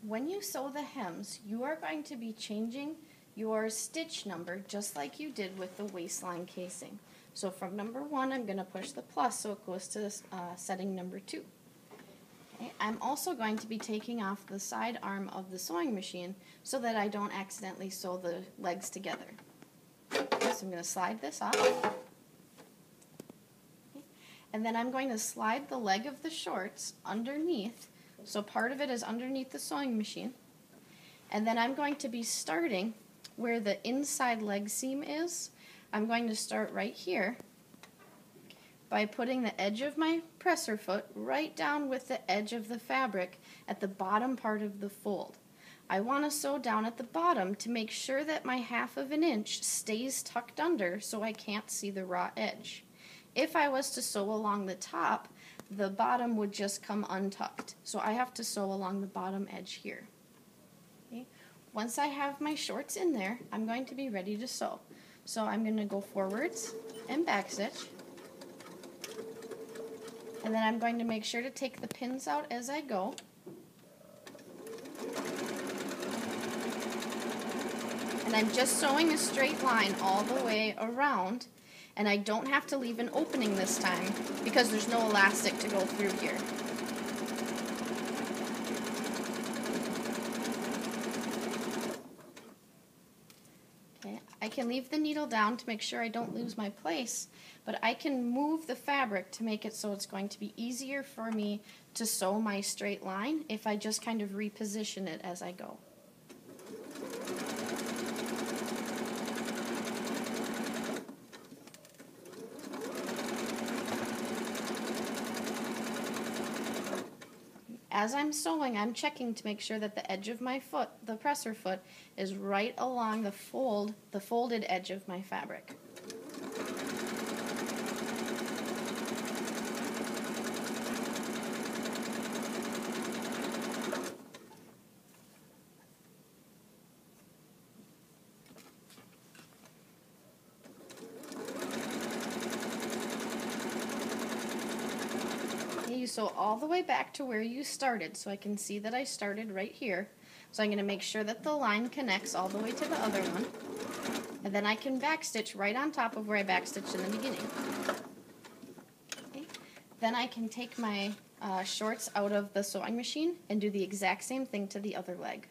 When you sew the hems, you are going to be changing your stitch number just like you did with the waistline casing. So from number 1, I'm going to push the plus so it goes to setting number 2. Okay. I'm also going to be taking off the side arm of the sewing machine so that I don't accidentally sew the legs together. Okay, so I'm going to slide this off. Okay. And then I'm going to slide the leg of the shorts underneath, so part of it is underneath the sewing machine. And then I'm going to be starting where the inside leg seam is. I'm going to start right here by putting the edge of my presser foot right down with the edge of the fabric at the bottom part of the fold. I want to sew down at the bottom to make sure that my 1/2 inch stays tucked under so I can't see the raw edge. If I was to sew along the top, the bottom would just come untucked. So I have to sew along the bottom edge here. Okay. Once I have my shorts in there, I'm going to be ready to sew. So I'm going to go forwards and back stitch. And then I'm going to make sure to take the pins out as I go. And I'm just sewing a straight line all the way around, and I don't have to leave an opening this time because there's no elastic to go through here. Okay, I can leave the needle down to make sure I don't lose my place, but I can move the fabric to make it so it's going to be easier for me to sew my straight line if I just kind of reposition it as I go. As I'm sewing, I'm checking to make sure that the edge of my foot, the presser foot, is right along the folded edge of my fabric. You sew all the way back to where you started, so I can see that I started right here. So I'm going to make sure that the line connects all the way to the other one, and then I can backstitch right on top of where I backstitched in the beginning. Okay. Then I can take my shorts out of the sewing machine and do the exact same thing to the other leg.